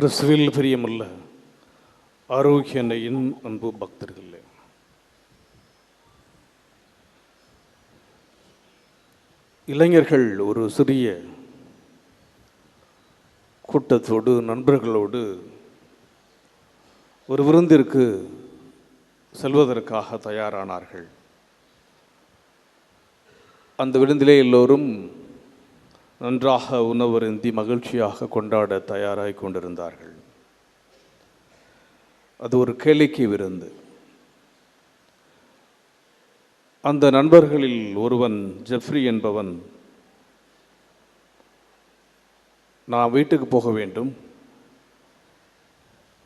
கிறிஸ்துவில் பிரியமுள்ள ஆரோக்கியனையின் அன்பு பக்தர்களே, இளைஞர்கள் ஒரு சிறிய கூட்டத்தோடு நண்பர்களோடு ஒரு விருந்திற்கு செல்வதற்காக தயாரானார்கள். அந்த விருந்திலே எல்லோரும் நன்றாக உணவருந்தி மகிழ்ச்சியாக கொண்டாட தயாராகி கொண்டிருந்தார்கள். அது ஒரு கேளிக்கை விருந்து. அந்த நண்பர்களில் ஒருவன் ஜெஃப்ரி என்பவன், நான் வீட்டுக்கு போக வேண்டும்,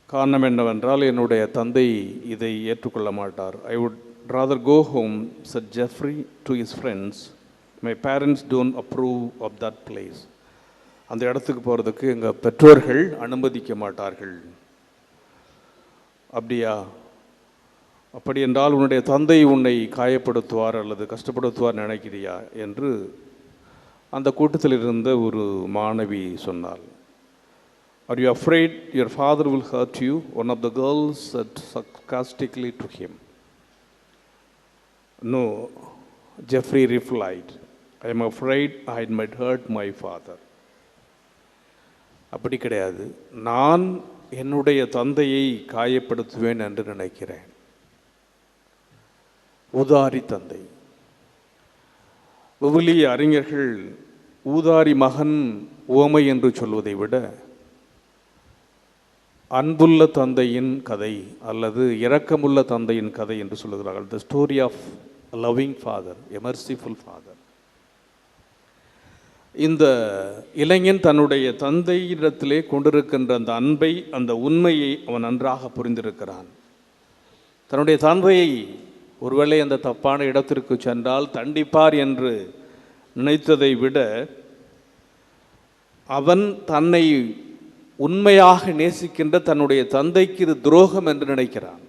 காரணம் என்னவென்றால் என்னுடைய தந்தை இதை ஏற்றுக்கொள்ள மாட்டார். I would rather go home, said Jeffrey to his friends. My parents don't approve of that place. அந்த இடத்துக்கு போகிறதுக்கு எங்கள் பெற்றோர்கள் அனுமதிக்க மாட்டார்கள். அப்படியா? அப்படி என்றால் உன்னுடைய தந்தை உன்னை காயப்படுத்துவார் அல்லது கஷ்டப்படுத்துவார் நினைக்கிறியா என்று அந்த கூட்டத்தில் இருந்த ஒரு மாணவி சொன்னாள். Are you afraid your father will hurt you? One of the girls said sarcastically to him. No, Jeffrey replied, I am afraid I might hurt my father. அப்படி கிடையாது, நான் என்னுடைய தந்தையை காயப்படுத்துவேன் என்று நினைக்கிறேன். ஊதாரி தந்தை. விவிலிய அறிஞர்கள் ஊதாரி மகன் உவமை என்று சொல்வதை விட அன்புள்ள தந்தையின் கதை அல்லது இரக்கமுள்ள தந்தையின் கதை என்று சொல்லுகிறார்கள். The story of loving father, a merciful father. இந்த இளைஞன் தன்னுடைய தந்தையிடத்திலே கொண்டிருக்கின்ற அந்த அன்பை, அந்த உண்மையை அவன் நன்றாக புரிந்திருக்கிறான். தன்னுடைய தந்தையை ஒருவேளை அந்த தப்பான இடத்திற்கு சென்றால் தண்டிப்பார் என்று நினைத்ததை விட அவன் தன்னை உண்மையாக நேசிக்கின்ற தன்னுடைய தந்தைக்கு இது துரோகம் என்று நினைக்கிறான்.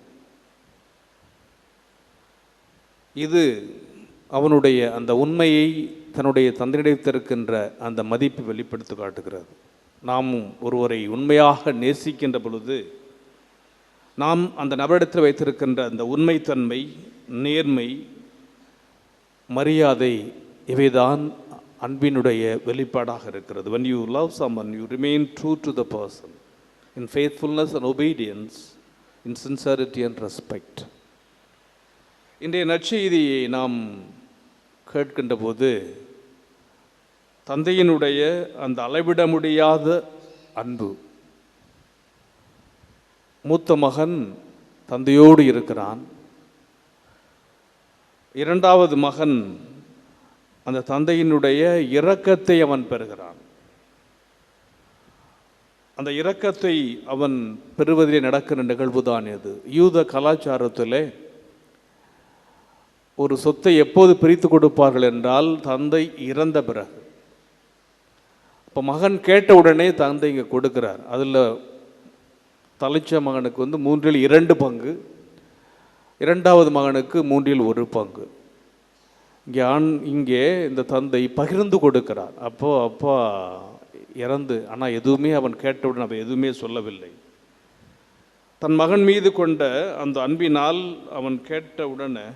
இது அவனுடைய அந்த உண்மையை, தன்னுடைய தந்தையிடத்திருக்கின்ற அந்த மதிப்பை வெளிப்படுத்தி காட்டுகிறது. நாம் ஒருவரை உண்மையாக நேசிக்கின்ற பொழுது நாம் அந்த நபரிடத்தில் வைத்திருக்கின்ற அந்த உண்மைத்தன்மை, நேர்மை, மரியாதை, இவைதான் அன்பினுடைய வெளிப்பாடாக இருக்கிறது. When you love someone, you remain true to the person in faithfulness and obedience, in sincerity and respect. இன்றைய நற்செய்தியை நாம் கேட்கின்ற போது தந்தையினுடைய அந்த அளவிட முடியாத அன்பு. மூத்த மகன் தந்தையோடு இருக்கிறான். இரண்டாவது மகன் அந்த தந்தையினுடைய இரக்கத்தை அவன் பெறுகிறான். அந்த இரக்கத்தை அவன் பெறுவதிலே நடக்கிற நிகழ்வுதான் இது. யூத கலாச்சாரத்திலே ஒரு சொத்தை எப்போது பிரித்து கொடுப்பார்கள் என்றால் தந்தை இறந்த பிறகு. இப்போ மகன் கேட்ட உடனே தந்தை இங்கே கொடுக்கிறார். அதில் தலைச்ச மகனுக்கு 2 பங்கு, இரண்டாவது மகனுக்கு 1 பங்கு. இங்கே இந்த தந்தை பகிர்ந்து கொடுக்கிறார். அப்போது அப்பா இறந்து, ஆனால் எதுவுமே அவன் கேட்டவுடன் அவன் எதுவுமே சொல்லவில்லை. தன் மகன் மீது கொண்ட அந்த அன்பினால் அவன் கேட்டவுடனே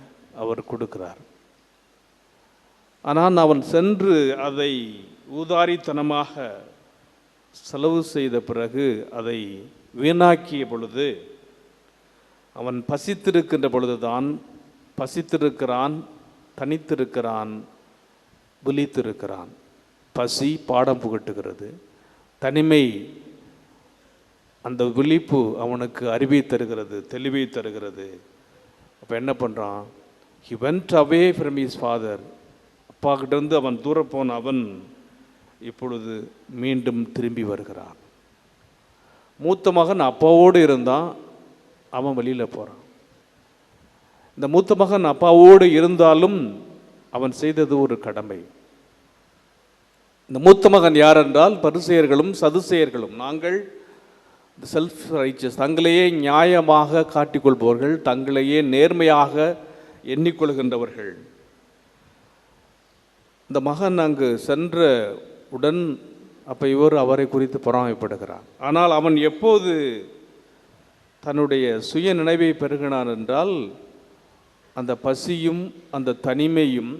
அவர் கொடுக்கிறார். ஆனால் அவன் சென்று அதை ஊதாரித்தனமாக செலவு செய்த பிறகு, அதை வீணாக்கிய பொழுது, அவன் பசித்திருக்கின்ற பொழுதுதான் பசித்திருக்கிறான், தனித்திருக்கிறான், விழித்திருக்கிறான். பசி பாடம் புகட்டுகிறது, தனிமை அந்த விழிப்பு அவனுக்கு அறிவை தருகிறது, தெளிவை தருகிறது. அப்போ என்ன பண்ணுறான்? He went away from his father. அப்பா கிட்டேருந்து அவன் தூரம் போன அவன் இப்பொழுது மீண்டும் திரும்பி வருகிறான். மூத்த மகன் அப்பாவோடு இருந்தான், அவன் வெளியில் போகிறான். இந்த மூத்த மகன் அப்பாவோடு இருந்தாலும் அவன் செய்தது ஒரு கடமை. இந்த மூத்த மகன் யார் என்றால் பரிசேயர்களும் சதுசேயர்களும். நாங்கள் செல்ஃப் ரைச்சஸ், தங்களையே நியாயமாக காட்டிக்கொள்பவர்கள், தங்களையே நேர்மையாக எண்ணிக்கொள்கின்றவர்கள். இந்த மகன் அங்கு சென்ற உடன் அப்போ இவர் அவரை குறித்து பொறாமைப்படுகிறார். ஆனால் அவன் எப்போது தன்னுடைய சுய நினைவை பெறுகிறான் என்றால், அந்த பசியும் அந்த தனிமையும்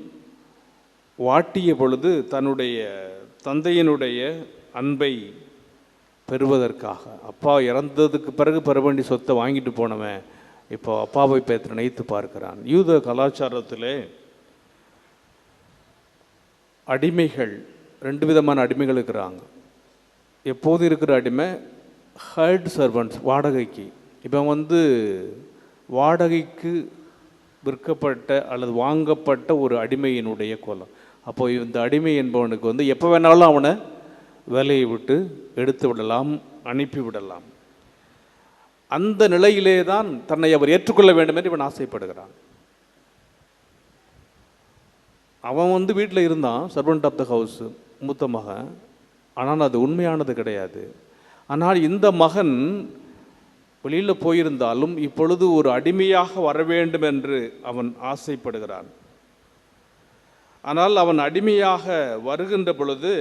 வாட்டிய பொழுது தன்னுடைய தந்தையினுடைய அன்பை பெறுவதற்காக, அப்பா இறந்ததுக்கு பிறகு பெற வேண்டிய சொத்தை வாங்கிட்டு போனவன் இப்போ அப்பாவை பேத்து நினைத்து பார்க்கிறான். யூத கலாச்சாரத்திலே அடிமைகள், 2 விதமான அடிமைகள் இருக்கிறாங்க. எப்போது இருக்கிற அடிமை ஹர்ட் சர்வன்ட்ஸ், வாடகைக்கு. இப்போ வாடகைக்கு விற்கப்பட்ட அல்லது வாங்கப்பட்ட ஒரு அடிமையினுடைய கோலம். அப்போ இந்த அடிமை என்பவனுக்கு எப்போ வேணாலும் அவனை வேலையை விட்டு எடுத்து விடலாம், அனுப்பிவிடலாம். அந்த நிலையிலே தான் தன்னை அவர் ஏற்றுக்கொள்ள வேண்டும் என்று இவன் ஆசைப்படுகிறான். அவன் வீட்டில் இருந்தான், சர்வெண்ட் ஆஃப் த ஹவுஸ், மூத்த மகன். ஆனால் அது உண்மையானது கிடையாது. ஆனால் இந்த மகன் வெளியில் போயிருந்தாலும் இப்பொழுது ஒரு அடிமையாக வர வேண்டும் என்று அவன் ஆசைப்படுகிறான். ஆனால் அவன் அடிமையாக வருகின்ற பொழுது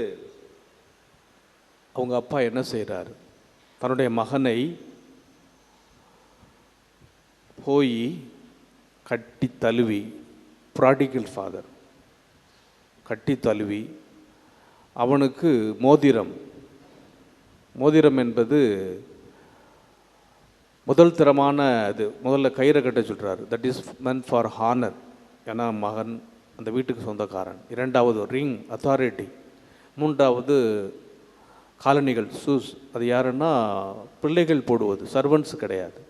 அவங்க அப்பா என்ன செய்கிறார்? தன்னுடைய மகனை போய் கட்டி தழுவி, ப்ராடிகல் ஃபாதர் கட்டி தழுவி அவனுக்கு மோதிரம் என்பது முதல் தரமான இது. முதல்ல கயிறை கட்ட சொல்கிறார். That is meant for honour, ஏன்னா மகன் அந்த வீட்டுக்கு சொந்தக்காரன். 2வது ரிங், அத்தாரிட்டி. 3வது காலணிகள், ஷூஸ். அது யாருன்னா பிள்ளைகள் போடுவது, சர்வன்ட்ஸ் கிடையாது.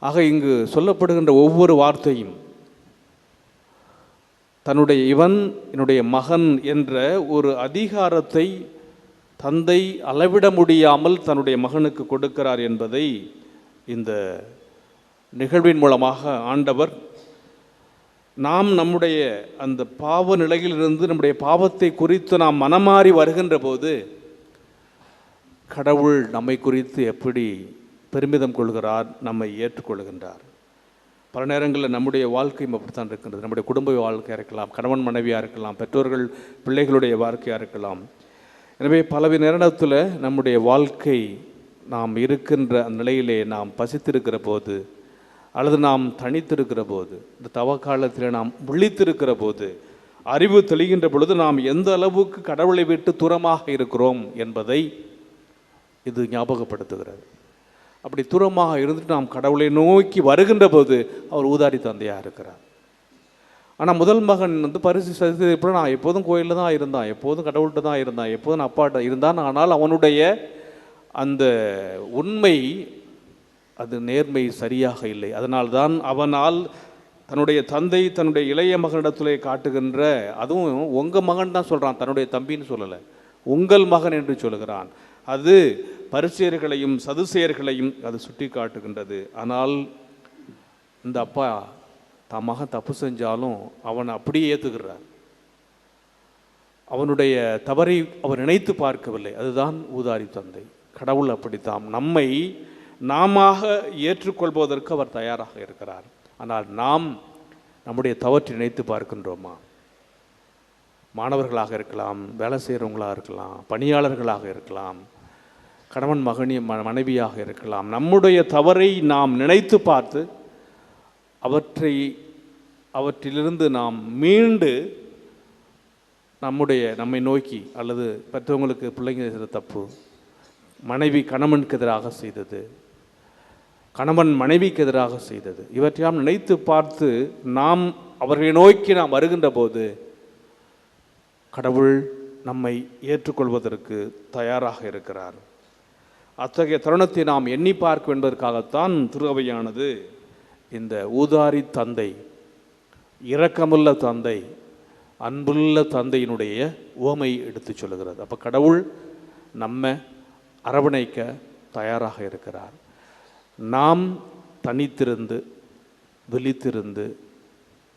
ஆக இங்கு சொல்லப்படுகின்ற ஒவ்வொரு வார்த்தையும் என்னுடைய மகன் என்ற ஒரு அதிகாரத்தை தந்தை அளவிட முடியாமல் தன்னுடைய மகனுக்கு கொடுக்கிறார் என்பதை இந்த நிகழ்வின் மூலமாக ஆண்டவர் நாம் நம்முடைய அந்த பாவ நிலையிலிருந்து நம்முடைய பாவத்தை குறித்து நாம் மனமாறி வருகின்ற போது கடவுள் நம்மை குறித்து எப்படி பெருமிதம் கொள்கிறார், நம்மை ஏற்றுக்கொள்கின்றார். பல நேரங்களில் நம்முடைய வாழ்க்கையும் அப்படித்தான் இருக்கின்றது. நம்முடைய குடும்ப வாழ்க்கையாக இருக்கலாம், கணவன் மனைவியாக இருக்கலாம், பெற்றோர்கள் பிள்ளைகளுடைய வாழ்க்கையாக இருக்கலாம். எனவே பலவித நேரத்தில் நம்முடைய வாழ்க்கை நாம் இருக்கின்ற அந்த நிலையிலே நாம் பசித்திருக்கிற போது, அல்லது நாம் தனித்திருக்கிற போது, இந்த தவக்காலத்தில் நாம் விழித்திருக்கிற போது, அறிவு தெளிகின்ற பொழுது நாம் எந்த அளவுக்கு கடவுளை விட்டு தூரமாக இருக்கிறோம் என்பதை இது ஞாபகப்படுத்துகிறது. அப்படி தூரமாக இருந்துட்டு நாம் கடவுளை நோக்கி வருகின்ற போது அவர் ஊதாரி தந்தையாக இருக்கிறார். ஆனால் முதல் மகன் பரிசு இப்போ நான் எப்போதும் கோயிலில் தான் இருந்தான், எப்போதும் கடவுள்கிட்ட தான் இருந்தான், எப்போதும் அப்பாட்ட இருந்தான். ஆனால் அவனுடைய அந்த உண்மை, அது நேர்மை சரியாக இல்லை. அதனால்தான் அவனால் தன்னுடைய தந்தை தன்னுடைய இளைய மகனிடத்திலே காட்டுகின்ற, அதுவும் உங்கள் மகன் தான் சொல்கிறான், தன்னுடைய தம்பின்னு சொல்லலை, உங்கள் மகன் என்று சொல்கிறான். அது பரிசேயர்களையும் சதுசேயர்களையும் அது சுட்டி காட்டுகின்றது. ஆனால் இந்த அப்பா தன் மகன் தப்பு செஞ்சாலும் அவனை அப்படியே ஏற்றுக்கிறார். அவனுடைய தவறை அவர் நினைத்து பார்க்கவில்லை. அதுதான் ஊதாரி தந்தை. கடவுள் அப்படித்தான் நம்மை ஏற்றுக்கொள்வதற்கு அவர் தயாராக இருக்கிறார். ஆனால் நாம் நம்முடைய தவற்றை நினைத்து பார்க்கின்றோமா? மாணவர்களாக இருக்கலாம், வேலை செய்கிறவங்களாக இருக்கலாம், பணியாளர்களாக இருக்கலாம், கணவன் மனைவியாக இருக்கலாம். நம்முடைய தவறை நாம் நினைத்து பார்த்து அவற்றிலிருந்து நாம் மீண்டு நம்மை நோக்கி, அல்லது பெற்றவங்களுக்கு பிள்ளைங்க செய்த தப்பு, மனைவி கணவனுக்கு எதிராக செய்தது, கணவன் மனைவிக்கு எதிராக செய்தது, இவற்றையாம் நினைத்து பார்த்து நாம் அவர்களை நோக்கி நாம் வருகின்ற போது கடவுள் நம்மை ஏற்றுக்கொள்வதற்கு தயாராக இருக்கிறார். அத்தகைய தருணத்தை நாம் எண்ணி பார்க்க என்பதற்காகத்தான் திருஅவையானது இந்த ஊதாரி தந்தை, இரக்கமுள்ள தந்தை, அன்புள்ள தந்தையினுடைய உவமை எடுத்து சொல்லுகிறது. அப்போ கடவுள் நம்ம அரவணைக்க தயாராக இருக்கிறார். நாம் தனித்திருந்து, விழித்திருந்து,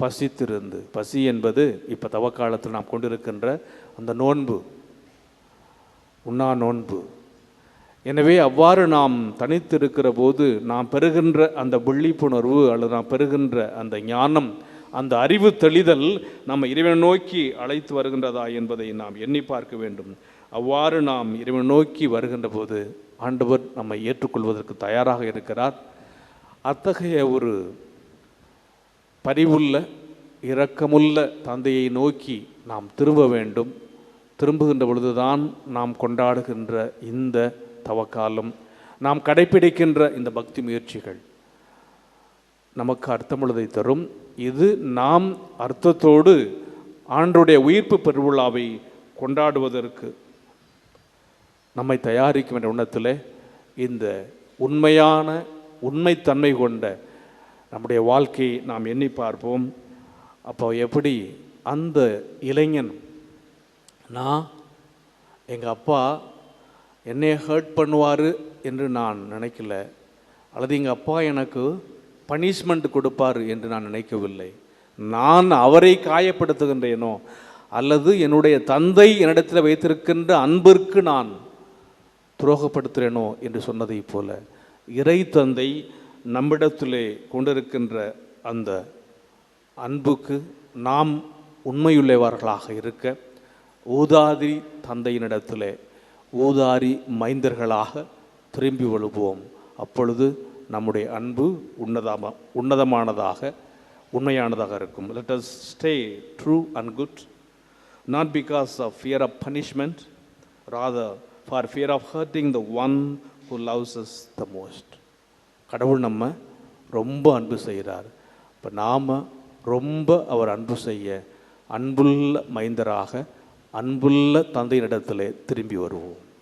பசித்திருந்து, பசி என்பது இப்போ தவக்காலத்தில் நாம் கொண்டிருக்கின்ற அந்த நோன்பு, உண்ணா நோன்பு. எனவே அவ்வாறு நாம் தனித்திருக்கிற போது நாம் பெறுகின்ற அந்த விழிப்புணர்வு, அல்லது நாம் பெறுகின்ற அந்த ஞானம், அந்த அறிவு தெளிதல் நம்ம இறைவனை நோக்கி அழைத்து வருகின்றதா என்பதை நாம் எண்ணி பார்க்க வேண்டும். அவ்வாறு நாம் இறைவனை நோக்கி வருகின்ற போது ஆண்டவர் நம்மை ஏற்றுக்கொள்வதற்கு தயாராக இருக்கிறார். அத்தகைய ஒரு பரிவுள்ள இரக்கமுள்ள தந்தையை நோக்கி நாம் திரும்ப வேண்டும். திரும்புகின்ற பொழுதுதான் நாம் கொண்டாடுகின்ற இந்த தவக்காலம், நாம் கடைப்பிடிக்கின்ற இந்த பக்தி முயற்சிகள் நமக்கு அர்த்தமுள்ளதை தரும். இது நாம் அர்த்தத்தோடு ஆண்டுடைய உயிர்ப்பு பெருவிழாவை கொண்டாடுவதற்கு நம்மை தயாரிக்கும் என்ற எண்ணத்தில் இந்த உண்மைத்தன்மை கொண்ட நம்முடைய வாழ்க்கையை நாம் எண்ணி பார்ப்போம். அப்போ எப்படி அந்த இளைஞன், நான் எங்கள் அப்பா என்னை ஹர்ட் பண்ணுவார் என்று நான் நினைக்கல, அல்லது எங்கள் அப்பா எனக்கு பனிஷ்மெண்ட் கொடுப்பார் என்று நான் நினைக்கவில்லை, நான் அவரை காயப்படுத்துகின்றேனோ அல்லது என்னுடைய தந்தை என்னிடத்தில் வைத்திருக்கின்ற அன்பிற்கு நான் துரோகப்படுத்துகிறேனோ என்று சொன்னதைப் போல இறை தந்தை நம்மிடத்திலே கொண்டிருக்கின்ற அந்த அன்புக்கு நாம் உண்மையுள்ளவர்களாக இருக்க ஊதாரி தந்தையினிடத்திலே ஊதாரி மைந்தர்களாக திரும்பி வழுவோம். அப்பொழுது நம்முடைய அன்பு உன்னதமானதாக உண்மையானதாக இருக்கும். Let us stay true and good, not because of fear of punishment, rather for fear of hurting the one who loves us the most. கடவுள் நம்ம ரொம்ப அன்பு செய்கிறார். இப்போ நாம் ரொம்ப அவர் அன்பு செய்ய அன்புள்ள மைந்தராக அன்புள்ள தந்தையினிடத்திலே திரும்பி வருவோம்.